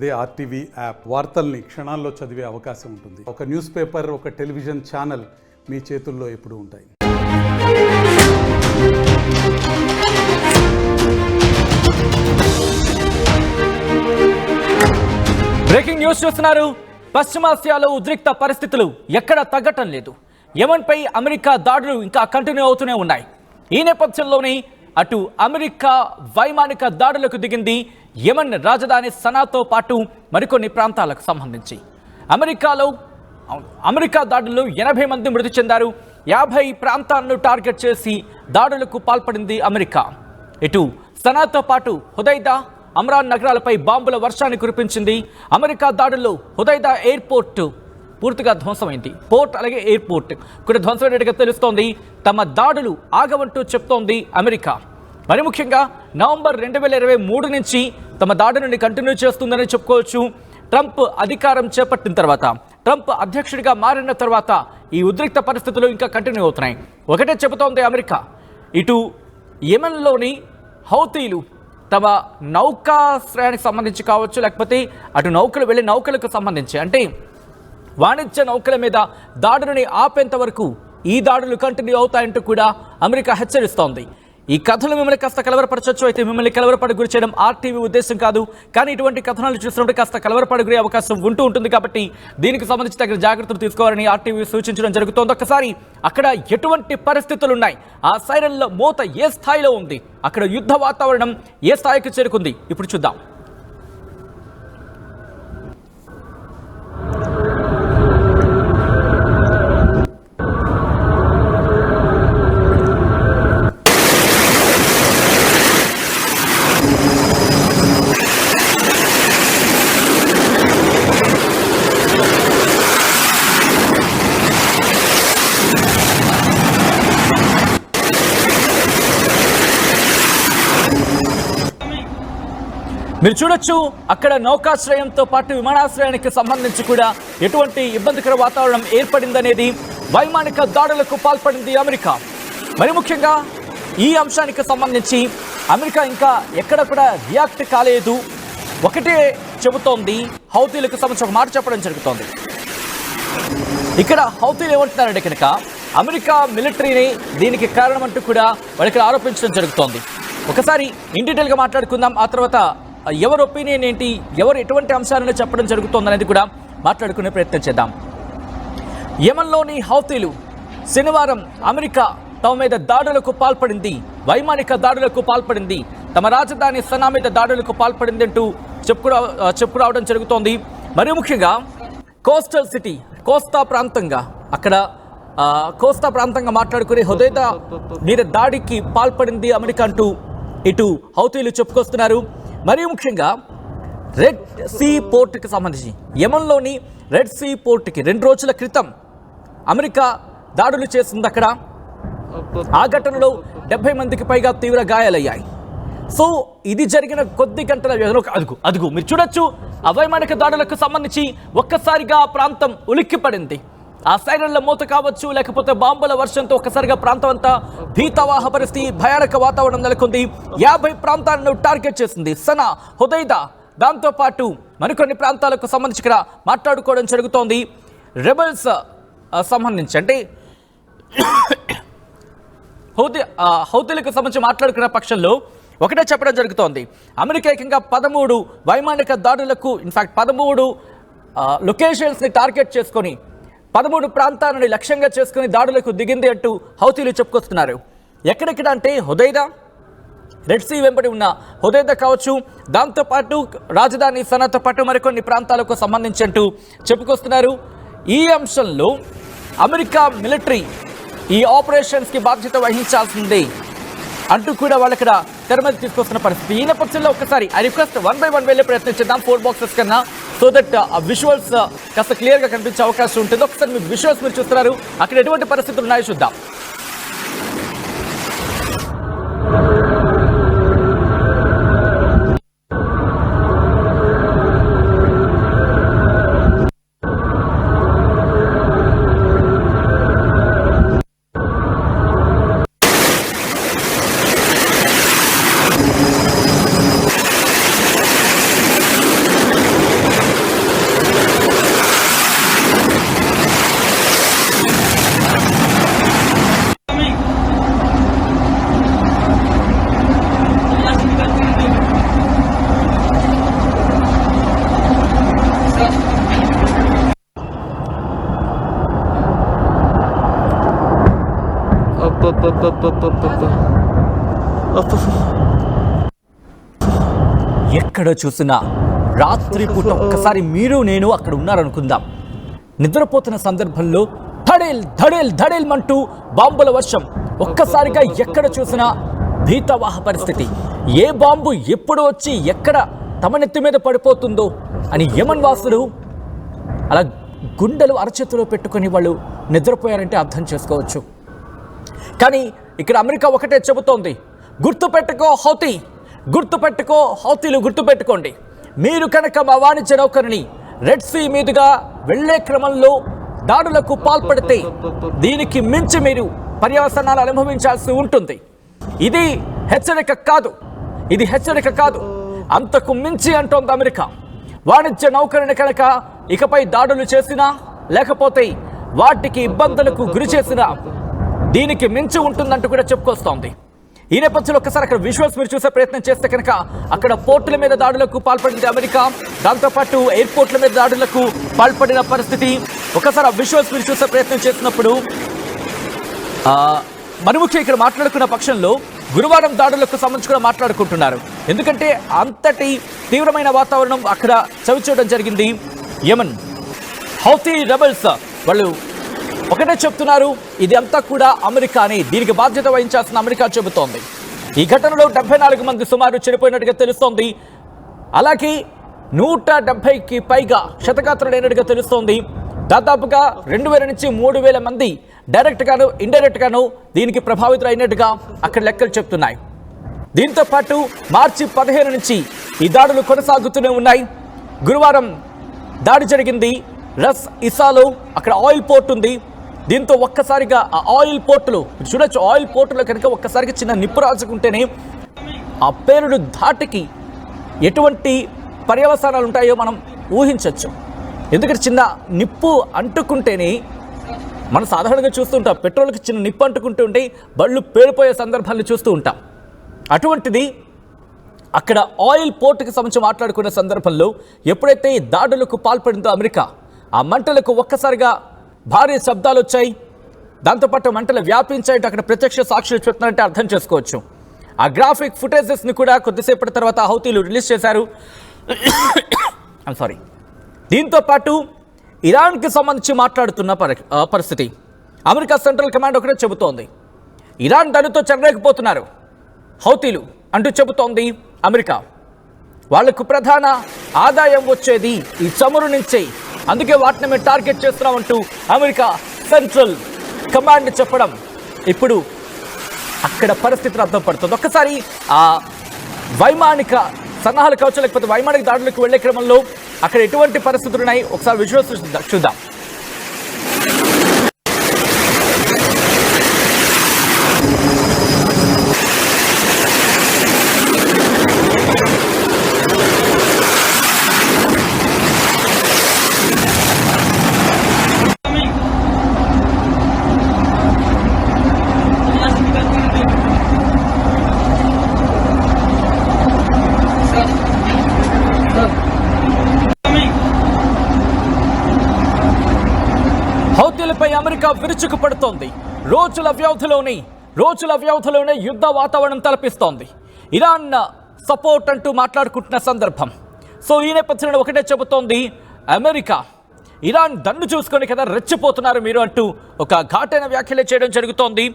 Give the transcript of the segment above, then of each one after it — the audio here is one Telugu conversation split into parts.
అదే ఆర్టీవీ యాప్ వార్తల్ని క్షణాల్లో చదివే అవకాశం ఉంటుంది. ఒక న్యూస్ పేపర్, ఒక టెలివిజన్ ఛానల్ మీ చేతుల్లో ఎప్పుడూ ఉంటాయి. బ్రేకింగ్ న్యూస్ చూస్తున్నారు. పశ్చిమాసియాలో ఉద్రిక్త పరిస్థితులు ఎక్కడ తగ్గటం లేదు. యెమెన్పై అమెరికా దాడులు ఇంకా కంటిన్యూ అవుతూనే ఉన్నాయి. ఈ నేపథ్యంలోనే అటు అమెరికా వైమానిక దాడులకు దిగింది. యెమెన్ రాజధాని సనాతో పాటు మరికొన్ని ప్రాంతాలకు సంబంధించి అమెరికా దాడుల్లో 80 మంది మృతి చెందారు. 50 ప్రాంతాలను టార్గెట్ చేసి దాడులకు పాల్పడింది అమెరికా. ఇటు సనాతో పాటు హుదైదా, అమ్రాన్ నగరాలపై బాంబుల వర్షాన్ని కురిపించింది. అమెరికా దాడుల్లో హుదైదా ఎయిర్పోర్ట్ పూర్తిగా ధ్వంసమైంది. పోర్ట్ అలాగే ఎయిర్పోర్ట్ కూడా ధ్వంసమైనట్టుగా తెలుస్తోంది. తమ దాడులు ఆగవంటూ చెప్తోంది అమెరికా. మరి ముఖ్యంగా నవంబర్ 2023 నుంచి తమ దాడులను కంటిన్యూ చేస్తుందని చెప్పుకోవచ్చు. ట్రంప్ అధికారం చేపట్టిన తర్వాత, ట్రంప్ అధ్యక్షుడిగా మారిన తర్వాత ఈ ఉద్రిక్త పరిస్థితులు ఇంకా కంటిన్యూ అవుతున్నాయి. ఒకటే చెబుతోంది అమెరికా, ఇటు యెమెన్లోని హౌతీలు తమ నౌకాశ్రయానికి సంబంధించి కావచ్చు, లేకపోతే అటు నౌకలు వెళ్ళే నౌకలకు సంబంధించి, అంటే వాణిజ్య నౌకల మీద దాడులని ఆపేంత వరకు ఈ దాడులు కంటిన్యూ అవుతాయంటూ కూడా అమెరికా హెచ్చరిస్తోంది. ఈ కథలు మిమ్మల్ని కాస్త కలవరపరచవచ్చు. అయితే మిమ్మల్ని కలవరపడి గురి చేయడం ఆర్టీవీ ఉద్దేశం కాదు. కానీ ఇటువంటి కథనాలు చూసినప్పుడు కాస్త కలవరపడి గురే అవకాశం ఉంటుంది. కాబట్టి దీనికి సంబంధించి తగిన జాగ్రత్తలు తీసుకోవాలని ఆర్టీవీ సూచించడం జరుగుతోంది. ఒక్కసారి అక్కడ ఎటువంటి పరిస్థితులు ఉన్నాయి, ఆ సైరన్ల మోత ఏ స్థాయిలో ఉంది, అక్కడ యుద్ధ వాతావరణం ఏ స్థాయికి చేరుకుంది, ఇప్పుడు చూద్దాం. మీరు చూడొచ్చు, అక్కడ నౌకాశ్రయంతో పాటు విమానాశ్రయానికి సంబంధించి కూడా ఎటువంటి ఇబ్బందికర వాతావరణం ఏర్పడిందనేది, వైమానిక దాడులకు పాల్పడింది అమెరికా. మరి ముఖ్యంగా ఈ అంశానికి సంబంధించి అమెరికా ఇంకా ఎక్కడ కూడా రియాక్ట్ కాలేదు. ఒకటే చెబుతోంది, హౌతీలకు సంబంధించి ఒక మాట చెప్పడం జరుగుతోంది. ఇక్కడ హౌతీలు ఏమంటున్నారంటే కనుక అమెరికా మిలిటరీని దీనికి కారణం అంటూ కూడా వాళ్ళకి ఆరోపించడం జరుగుతోంది. ఒకసారి ఇన్ డీటెయిల్గా మాట్లాడుకుందాం. ఆ తర్వాత ఎవరి ఒపీనియన్ ఏంటి, ఎవరు ఎటువంటి అంశాలను చెప్పడం జరుగుతుంది అనేది కూడా మాట్లాడుకునే ప్రయత్నం చేద్దాం. యెమెన్లోని హౌతీలు శనివారం అమెరికా తమ మీద దాడులకు పాల్పడింది, వైమానిక దాడులకు పాల్పడింది, తమ రాజధాని సనా మీద దాడులకు పాల్పడింది అంటూ చెప్పుకురావడం జరుగుతోంది. మరి ముఖ్యంగా కోస్టల్ సిటీ, కోస్తా ప్రాంతంగా మాట్లాడుకునే హుదైదా మీద దాడికి పాల్పడింది అమెరికా అంటూ ఇటు హౌతీలు చెప్పుకొస్తున్నారు. మరి ముఖ్యంగా రెడ్ సీ పోర్టుకి సంబంధించి, యెమెన్లోని రెడ్ సీ పోర్టుకి 2 రోజుల క్రితం అమెరికా దాడులు చేసింది. అక్కడ ఆ ఘటనలో 70 మందికి పైగా తీవ్ర గాయాలయ్యాయి. సో ఇది జరిగిన కొద్ది గంటల వ్యవధిలో అదుగు మీరు చూడొచ్చు, అవైమానిక దాడులకు సంబంధించి ఒక్కసారిగా ఆ ప్రాంతం ఉలిక్కిపడింది. ఆ సైరన్ల మూత కావచ్చు, లేకపోతే బాంబుల వర్షంతో ఒక్కసారిగా ప్రాంతం అంతా భీతావాహ పరిస్థితి, భయానక వాతావరణం నెలకొంది. 50 ప్రాంతాలను టార్గెట్ చేసింది సనా, హుదైదా, దాంతోపాటు మరికొన్ని ప్రాంతాలకు సంబంధించి ఇక్కడ మాట్లాడుకోవడం జరుగుతోంది. రెబల్స్ సంబంధించి, అంటే హౌతీలకు సంబంధించి మాట్లాడుకున్న పక్షంలో ఒకటే చెప్పడం జరుగుతోంది, అమెరికా ఏకంగా 13 వైమానిక దాడులకు, ఇన్ఫాక్ట్ 13 లొకేషన్స్ని టార్గెట్ చేసుకొని 13 ప్రాంతాలను లక్ష్యంగా చేసుకుని దాడులకు దిగింది అంటూ హౌతీలు చెప్పుకొస్తున్నారు. ఎక్కడెక్కడ అంటే హుదైదా, రెడ్ సీ వెంబడి ఉన్న హుదైదా కావచ్చు, దాంతోపాటు రాజధాని సనాతో పాటు మరికొన్ని ప్రాంతాలకు సంబంధించి అంటూ చెప్పుకొస్తున్నారు. ఈ అంశంలో అమెరికా మిలిటరీ ఈ ఆపరేషన్స్కి బాధ్యత వహించాల్సిందే అంటూ కూడా వాళ్ళు ఇక్కడ తెర మీద తీసుకొస్తున్న పరిస్థితి. ఈ నేపథ్యంలో ఒక్కసారి ఐ రిక్వెస్ట్ 1 by 1 వెళ్ళే ప్రయత్నం చేద్దాం 4 బాక్సెస్ కన్నా, సో దట్ విజువల్స్ కాస్త క్లియర్గా కనిపించే అవకాశం ఉంటుంది. ఒకసారి మీ విజువల్స్ మీరు చూస్తున్నారు, అక్కడ ఎటువంటి పరిస్థితులు ఉన్నాయో చూద్దాం. ఎక్కడ చూసినా రాత్రిపూట ఒక్కసారి మీరు నేను అక్కడ ఉన్నారనుకుందాం. నిద్రపోతున్న సందర్భంలో ధడేల్ ధడేల్ ధడేల్ అంటూ బాంబుల వర్షం. ఒక్కసారిగా ఎక్కడ చూసినా భీతవాహ పరిస్థితి. ఏ బాంబు ఎప్పుడు వచ్చి ఎక్కడ తమ నెత్తి మీద పడిపోతుందో అని యమన్ వాసులు అలా గుండెలు అరచేతిలో పెట్టుకొని వాళ్ళు నిద్రపోయారంటే అర్థం చేసుకోవచ్చు. కానీ ఇక్కడ అమెరికా ఒకటే చెబుతోంది, గుర్తుపెట్టుకో హౌతీ, గుర్తుపెట్టుకో హౌతీలు, గుర్తుపెట్టుకోండి. మీరు కనుక మా వాణిజ్య నౌకరిని రెడ్ సీ మీదుగా వెళ్లే క్రమంలో దాడులకు పాల్పడితే దీనికి మించి మీరు పర్యవసానాలు అనుభవించాల్సి ఉంటుంది. ఇది హెచ్చరిక కాదు, ఇది హెచ్చరిక కాదు, అంతకు మించి అంటోంది అమెరికా. వాణిజ్య నౌకరిని కనుక ఇకపై దాడులు చేసినా లేకపోతే వాటికి ఇబ్బందులకు గురి చేసినా దీనికి మించి ఉంటుందంటూ కూడా చెప్పుకొస్తోంది. ఈ నేపథ్యంలో ఒకసారి అక్కడ విజువల్స్ మీరు చూసే ప్రయత్నం చేస్తే కనుక అక్కడ పోర్టుల మీద దాడులకు పాల్పడింది అమెరికా, దాంతోపాటు ఎయిర్పోర్ట్ల మీద దాడులకు పాల్పడిన పరిస్థితి. ఒకసారి ఆ విజువల్స్ మీరు చూసే ప్రయత్నం చేసినప్పుడు మరి ముఖ్యంగా ఇక్కడ మాట్లాడుకున్న పక్షంలో గురువారం దాడులకు సంబంధించి కూడా మాట్లాడుకుంటున్నారు. ఎందుకంటే అంతటి తీవ్రమైన వాతావరణం అక్కడ చవిచూడడం జరిగింది. యమన్ హౌతీ రెబల్స్ వాళ్ళు ఒకటే చెప్తున్నారు, ఇది అంతా కూడా అమెరికాని, దీనికి బాధ్యత వహించాల్సిన అమెరికా చెబుతోంది. ఈ ఘటనలో 74 మంది సుమారు చనిపోయినట్టుగా తెలుస్తోంది. అలాగే 170కి పైగా క్షతగాత్రులైనట్టుగా తెలుస్తోంది. దాదాపుగా 2000 నుంచి 3000 మంది డైరెక్ట్ గాను ఇండైరెక్ట్ గాను దీనికి ప్రభావితులైనట్టుగా అక్కడ లెక్కలు చెప్తున్నాయి. దీంతో పాటు మార్చి 15 నుంచి ఈ దాడులు కొనసాగుతూనే ఉన్నాయి. గురువారం దాడి జరిగింది రస్ ఇసాలో, అక్కడ ఆయిల్ పోర్ట్ ఉంది. దీంతో ఒక్కసారిగా ఆ ఆయిల్ పోర్టులు చూడొచ్చు, ఆయిల్ పోర్టులో కనుక ఒక్కసారిగా చిన్న నిప్పు రాజుకుంటేనే ఆ పేరుడు ధాటికి ఎటువంటి పర్యవసానాలు ఉంటాయో మనం ఊహించవచ్చు. ఎందుకంటే చిన్న నిప్పు అంటుకుంటేనే మనం సాధారణంగా చూస్తూ ఉంటాం, పెట్రోల్కి చిన్న నిప్పు అంటుకుంటూ ఉంటే బళ్ళు పేలిపోయే సందర్భాలను చూస్తూ ఉంటాం. అటువంటిది అక్కడ ఆయిల్ పోర్టుకి సంబంధించి మాట్లాడుకునే సందర్భంలో ఎప్పుడైతే ఈ దాడులకు పాల్పడిందో అమెరికా, ఆ మంటలకు ఒక్కసారిగా భారీ శబ్దాలు వచ్చాయి. దాంతోపాటు మంటలు వ్యాపించాయంటే అక్కడ ప్రత్యక్ష సాక్షులు చెప్తున్నారంటే అర్థం చేసుకోవచ్చు. ఆ గ్రాఫిక్ ఫుటేజెస్ని కూడా కొద్దిసేపటి తర్వాత హౌతీలు రిలీజ్ చేశారు. సారీ. దీంతో పాటు ఇరాన్కి సంబంధించి మాట్లాడుతున్న పరిస్థితి అమెరికా సెంట్రల్ కమాండ్ ఒకటే చెబుతోంది, ఇరాన్ దానితో చెరలేకపోతున్నారు హౌతీలు అంటూ చెబుతోంది అమెరికా. వాళ్లకు ప్రధాన ఆదాయం వచ్చేది ఈ చమురు నుంచే, అందుకే వాటిని మేము టార్గెట్ చేస్తున్నామంటూ అమెరికా సెంట్రల్ కమాండ్ చెప్పడం ఇప్పుడు అక్కడ పరిస్థితులు అర్థం పడుతుంది. ఒక్కసారి ఆ వైమానిక సన్నాహాలు కావచ్చు, లేకపోతే వైమానిక దాడులకు వెళ్లే క్రమంలో అక్కడ ఎటువంటి పరిస్థితులు ఉన్నాయి ఒకసారి విజువల్స్ చూద్దాం. హౌతీలపై అమెరికా విరుచుకు పడుతోంది. రోజుల వ్యవధిలోనే యుద్ధ వాతావరణం తలపిస్తోంది. ఇరాన్ సపోర్ట్ అంటూ మాట్లాడుకుంటున్న సందర్భం. సో ఈ నేపథ్యంలో ఒకటే చెబుతోంది అమెరికా, ఇరాన్ దన్ను చూసుకొని కదా రెచ్చిపోతున్నారు మీరు అంటూ ఒక ఘాటైన వ్యాఖ్యలు చేయడం జరుగుతోంది.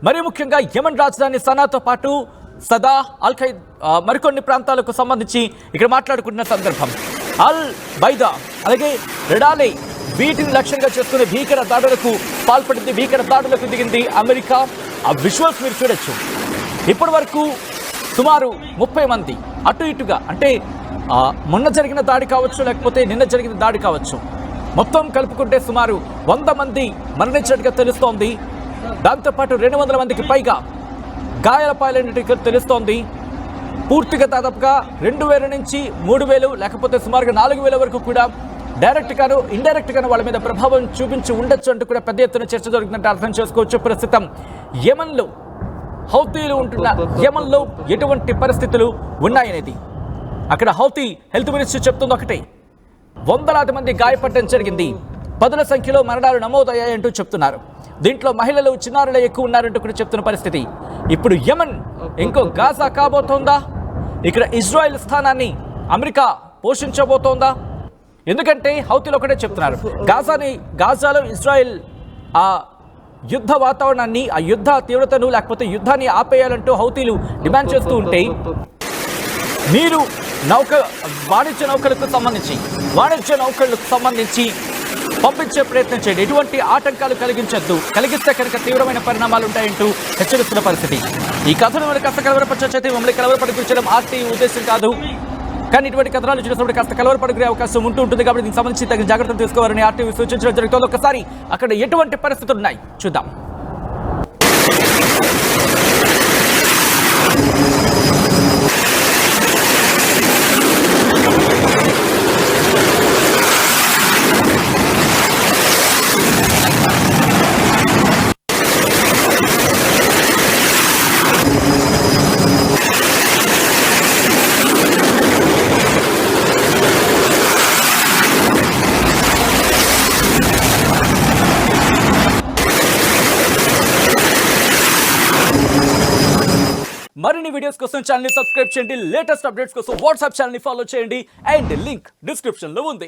మరి ముఖ్యంగా యమన్ రాజధాని సనాతో పాటు సదా అల్ ఖైద్ మరికొన్ని ప్రాంతాలకు సంబంధించి ఇక్కడ మాట్లాడుకుంటున్న సందర్భం. అల్ బైదా అలాగే రెడాలే వీటిని లక్ష్యంగా చేసుకునే భీకర దాడులకు పాల్పడింది, భీకర దాడులకు దిగింది అమెరికా. ఆ విజువల్స్ మీరు చూడొచ్చు. ఇప్పటి వరకు సుమారు 30 మంది అటు ఇటుగా, అంటే మొన్న జరిగిన దాడి కావచ్చు లేకపోతే నిన్న జరిగిన దాడి కావచ్చు, మొత్తం కలుపుకుంటే సుమారు 100 మంది మరణించినట్టుగా తెలుస్తోంది. దాంతోపాటు 200 మందికి పైగా గాయాల పాలైనట్టుగా తెలుస్తోంది. పూర్తిగా దాదాపుగా 2000 నుంచి 3000 లేకపోతే సుమారుగా 4000 వరకు కూడా డైరెక్ట్ గాను ఇండైరెక్ట్ గాను వాళ్ళ మీద ప్రభావం చూపించి ఉండొచ్చు అంటూ కూడా పెద్ద ఎత్తున చర్చ జరుగుతుందంటే అర్థం చేసుకోవచ్చు. ప్రస్తుతం యమన్లో హౌతీలు ఉంటున్న యమన్లో ఎటువంటి పరిస్థితులు ఉన్నాయనేది అక్కడ హౌతీ హెల్త్ మినిస్ట్రీ చెప్తుంది ఒకటే, వందలాది మంది గాయపడడం జరిగింది, 10ల సంఖ్యలో మరణాలు నమోదయ్యాయంటూ చెప్తున్నారు. దీంట్లో మహిళలు చిన్నారులు ఎక్కువ ఉన్నారంటూ కూడా చెప్తున్న పరిస్థితి. ఇప్పుడు యెమెన్ ఇంకో గాజా కాబోతోందా? ఇక్కడ ఇజ్రాయెల్ స్థానాన్ని అమెరికా పోషించబోతోందా? ఎందుకంటే హౌతీలు ఒకటే చెప్తున్నారు, గాజాలో ఇజ్రాయెల్ ఆ యుద్ధ వాతావరణాన్ని, ఆ యుద్ధ తీవ్రతను లేకపోతే యుద్ధాన్ని ఆపేయాలంటూ హౌతీలు డిమాండ్ చేస్తూ ఉంటే, మీరు వాణిజ్య నౌకలకు సంబంధించి పంపించే ప్రయత్నం చేయండి, ఎటువంటి ఆటంకాలు కలిగించద్దు, కలిగిస్తే కనుక తీవ్రమైన పరిణామాలు ఉంటాయంటూ హెచ్చరిస్తున్న పరిస్థితి. ఈ కథను మనకు కాస్త కలవరపరిచే మమ్మల్ని కలవరపడిపించడం ఆర్టీ ఉద్దేశం కాదు, కానీ ఇటువంటి కథనాలు చూసినప్పుడు కాస్త కలవరపడుకునే అవకాశం ఉంటుంది. కాబట్టి దీనికి సంబంధించి తగిన జాగ్రత్తలు తీసుకోవాలని ఆర్టీవీ సూచించడం జరుగుతుంది. ఒకసారి అక్కడ ఎటువంటి పరిస్థితులు ఉన్నాయి చూద్దాం. మరిన్ని వీడియోస్ కోసం ఛానల్ ని సబ్స్క్రైబ్ చేయండి, లేటెస్ట్ అప్డేట్స్ కోసం వాట్సాప్ ఛానల్ ని ఫాలో చేయండి, అండ్ లింక్ డిస్క్రిప్షన్ లో ఉంది.